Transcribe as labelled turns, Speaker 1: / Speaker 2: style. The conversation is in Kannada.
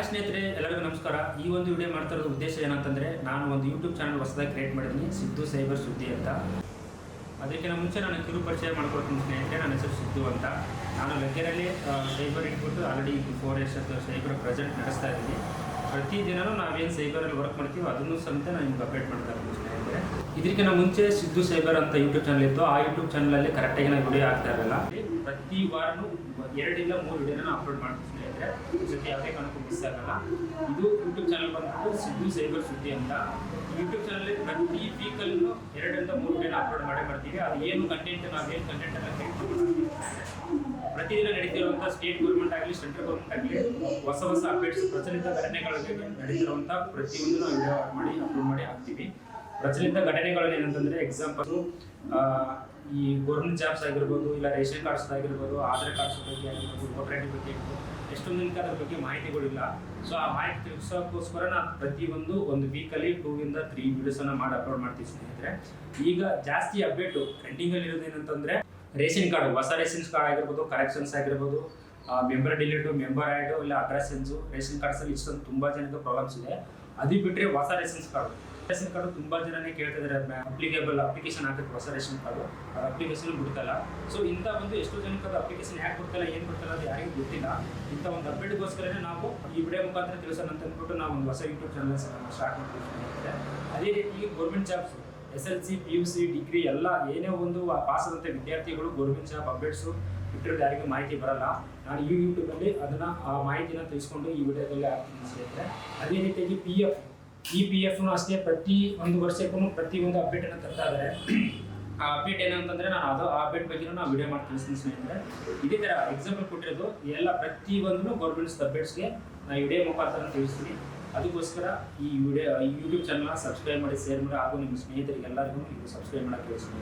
Speaker 1: ಹಾಯ್ ಸ್ನೇಹಿತರೆ, ಎಲ್ಲರಿಗೂ ನಮಸ್ಕಾರ. ಈ ಒಂದು ವಿಡಿಯೋ ಮಾಡ್ತಾ ಇರೋದು ಉದ್ದೇಶ ಏನಂತಂದರೆ, ನಾನು ಒಂದು ಯೂಟ್ಯೂಬ್ ಚಾನಲ್ ಹೊಸದಾಗಿ ಕ್ರಿಯೇಟ್ ಮಾಡಿದ್ದೀನಿ, ಸಿದ್ದು ಸೈಬರ್ ಸುದ್ದಿ ಅಂತ. ಅದಕ್ಕಿಂತ ಮುಂಚೆ ನಾನು ಕಿರು ಪರಿಚಯ ಮಾಡ್ಕೊಳ್ತೀನಿ ಸ್ನೇಹಿತರೆ. ನನ್ನ ಹೆಸರು ಸಿದ್ದು ಅಂತ. ನಾನು ಲೆಕ್ಕರಲ್ಲಿ ಸೈಬರ್ ಇಟ್ಬಿಟ್ಟು ಆಲ್ರೆಡಿ 4 years ಸೈಬರ್ ಪ್ರೆಸೆಂಟ್ ನಡೆಸ್ತಾ ಇದ್ದೀನಿ. ಪ್ರತಿದಿನವೂ ನಾವೇನು ಸೈಬರಲ್ಲಿ ವರ್ಕ್ ಮಾಡ್ತೀವೋ ಅದನ್ನು ಸಮೇತ ನಾನು ನಿಮ್ಗೆ ಅಪ್ಡೇಟ್ ಮಾಡ್ತಾ ಇದ್ದೀನಿ ಸ್ನೇಹಿತರೆ. ಇದಕ್ಕಿಂತ ಮುಂಚೆ ಸಿದ್ದು ಸೈಬರ್ ಅಂತ ಯೂಟ್ಯೂಬ್ ಚಾನಲ್ ಇತ್ತು. ಆ ಯೂಟ್ಯೂಬ್ ಚಾನಲಲ್ಲಿ ಕರೆಕ್ಟಾಗಿ ನಾನು ವಿಡಿಯೋ ಆಗ್ತಾ ಇರಲ್ಲ. ಪ್ರತಿ ವಾರನೂ 2 ಇಲ್ಲ 3 ವಿಡಿಯೋನ ಅಪ್ಲೋಡ್ ಮಾಡ್ತೀನಿ ಸ್ನೇಹಿತರೆ. ಜೊತೆ ಯಾವುದೇ ಕಾರಣಕ್ಕೂ ಮಿಸ್ ಆಗಲ್ಲ. ಇದು ಯೂಟ್ಯೂಬ್ ಚಾನಲ್ ಬಂದ್ಬಿಟ್ಟು ಸಿದ್ದು ಸೈಬರ್ ಸುದ್ದಿ ಅಂತ. ಯೂಟ್ಯೂಬ್ ಚಾನಲ್ ಪ್ರತಿ ವೀಕಲ್ಲೂ 2 ಇಂದ 3 ವಿಡಿಯೋನ ಅಪ್ಲೋಡ್ ಮಾಡ್ತೀವಿ. ಅದು ಏನು ಕಂಟೆಂಟ್, ನಾವೇನು ಕಂಟೆಂಟ್ ಎಲ್ಲ ಪ್ರತಿದಿನ ನಡೀತಿರುವಂಥ ಸ್ಟೇಟ್ ಗೌರ್ಮೆಂಟ್ ಆಗಲಿ ಸೆಂಟ್ರಲ್ ಗೌರ್ಮೆಂಟ್ ಆಗಲಿ ಹೊಸ ಅಪ್ಡೇಟ್ಸ್, ಪ್ರಚಲಿತ ಘಟನೆಗಳಿಗೆ ನಡೀತಿರುವಂಥ ಪ್ರತಿಯೊಂದು ನಾವು ವಿಡಿಯೋ ಮಾಡಿ ಅಪ್ಲೋಡ್ ಮಾಡಿ ಹಾಕ್ತೀವಿ. ಪ್ರಚಲಿತ ಘಟನೆಗಳು ಏನಂತಂದರೆ, ಎಕ್ಸಾಂಪಲ್ ಈ ಗೌರ್ಮೆಂಟ್ ಜಾಬ್ಸ್ ಆಗಿರ್ಬೋದು, ಇಲ್ಲ ರೇಷನ್ ಕಾರ್ಡ್ಸ್ ಆಗಿರ್ಬೋದು, ಆಧಾರ್ ಕಾರ್ಡ್ಸ್ ಬಗ್ಗೆ ಆಗಿರ್ಬೋದು, ವೋಟರ್ ಐ ಡಿ ಬಗ್ಗೆ ಎಷ್ಟೊಂದು ದಿನಕ್ಕೆ ಅದ್ರ ಬಗ್ಗೆ ಮಾಹಿತಿಗಳಿಲ್ಲ. ಸೊ ಆ ಮಾಹಿತಿ ತಿಳಿಸೋಕ್ಕೋಸ್ಕರ ನಾನು ಪ್ರತಿಯೊಂದು ಒಂದು ವೀಕಲ್ಲಿ 2 ಇಂದ 3 ವಿಡಿಯೋಸನ್ನು ಮಾಡಿ ಅಪ್ಲೋಡ್ ಮಾಡ್ತೀವಿ ಸ್ನೇಹಿತರೆ. ಈಗ ಜಾಸ್ತಿ ಅಪ್ಡೇಟು ಟ್ರೆಂಡಿಂಗಲ್ಲಿ ಇರೋದು ಏನಂತಂದರೆ, ರೇಷನ್ ಕಾರ್ಡು, ಹೊಸ ರೇಷನ್ ಕಾರ್ಡ್ ಆಗಿರ್ಬೋದು, ಕರೆಕ್ಷನ್ಸ್ ಆಗಿರ್ಬೋದು, ಮೆಂಬರ್ ಡಿಲೀಟು, ಮೆಂಬರ್ ಆ್ಯಡು, ಇಲ್ಲ ಅಡ್ರೆಸ್ಸೆನ್ಸು. ರೇಷನ್ ಕಾರ್ಡ್ಸಲ್ಲಿ ಇಷ್ಟೊಂದು ತುಂಬ ಜನಕ್ಕೆ ಪ್ರಾಬ್ಲಮ್ಸ್ ಇದೆ. ಅದು ಬಿಟ್ಟರೆ ಹೊಸ ರೇಷನ್ ಕಾರ್ಡು ತುಂಬ ಜನನೇ ಕೇಳ್ತಿದ್ದಾರೆ. ಅಪ್ಲಿಕೇಶನ್ ಹಾಕಕ್ಕೆ ಹೊಸ ರೇಷನ್ ಕಾರ್ಡು, ಅಪ್ಲಿಕೇಶನ್ ಬಿಡ್ತಲ್ಲ. ಸೊ ಇಂಥ ಒಂದು ಎಷ್ಟೋ ಜನಕ್ಕೆ ಅದು ಅಪ್ಲಿಕೇಶನ್ ಯಾಕೆ ಬಿಡ್ತಲ್ಲ, ಏನು ಬಿಡ್ತಲ್ಲ, ಅದು ಯಾರಿಗೂ ಗೊತ್ತಿಲ್ಲ. ಇಂಥ ಒಂದು ಅಪ್ಡೇಟ್ಗೋಸ್ಕರನೇ ನಾವು ಈ ವಿಡಿಯೋ ಮುಖಾಂತರ ತಿಳಿಸೋಣ ಅಂತ ಅಂದ್ಬಿಟ್ಟು ನಾವು ಒಂದು ಹೊಸ ಯೂಟ್ಯೂಬ್ ಚಾನಲ್ ಸ್ಟಾರ್ಟ್ ಮಾಡ್ತೀವಿ. ಅದೇ ರೀತಿ government jobs, SLC, PUC, degree ಎಲ್ಲ ಏನೇ ಒಂದು ಪಾಸ್ ಆದಂಥ ವಿದ್ಯಾರ್ಥಿಗಳು ಗೌರ್ಮೆಂಟ್ ಜಾಬ್ ಅಪ್ಡೇಟ್ಸು ಬಿಟ್ಟಿರೋದು ಯಾರಿಗೂ ಮಾಹಿತಿ ಬರಲ್ಲ. ನಾನು ಈ ಯೂಟ್ಯೂಬಲ್ಲಿ ಅದನ್ನು ಆ ಮಾಹಿತಿನ ತಿಳಿಸ್ಕೊಂಡು ಈ ವಿಡಿಯೋದಲ್ಲಿ ಹಾಕ್ತೀನಿ ಸ್ನೇಹಿತರೆ. ಅದೇ ರೀತಿಯಾಗಿ PF ಅಷ್ಟೇ ಪ್ರತಿ ಒಂದು ವರ್ಷಕ್ಕೂ ಪ್ರತಿಯೊಂದು ಅಪ್ಡೇಟನ್ನು ತರ್ತಾ ಇದ್ದಾರೆ. ಆ ಅಪ್ಡೇಟ್ ಏನಂತಂದರೆ, ನಾನು ಆ ಅಪ್ಡೇಟ್ ಬಗ್ಗೆ ನಾನು ವಿಡಿಯೋ ಮಾಡಿ ತಿಳಿಸ್ತೀನಿ ಸ್ನೇಹಿತರೆ. ಇದೇ ಥರ ಎಕ್ಸಾಂಪಲ್ ಕೊಟ್ಟಿರೋದು ಎಲ್ಲ ಪ್ರತಿಯೊಂದು ಗೌರ್ಮೆಂಟ್ಸ್ ಅಪ್ಡೇಟ್ಸ್ಗೆ ನಾನು ವಿಡಿಯೋ ಮುಖಾಂತರ ತಿಳಿಸ್ತೀನಿ. ಅದಕ್ಕೋಸ್ಕರ ಈ ಯೂಟ್ಯೂಬ್ ಚಾನಲ್ನ ಸಬ್ಸ್ಕ್ರೈಬ್ ಮಾಡಿ, ಶೇರ್ ಮಾಡಿ, ಹಾಗೂ ನಿಮ್ಮ ಸ್ನೇಹಿತರಿಗೆ ಎಲ್ಲರಿಗೂ ಇದು ಸಬ್ಸ್ಕ್ರೈಬ್ ಮಾಡೋಕ್ಕೆ ತಿಳಿಸ್ತೀನಿ.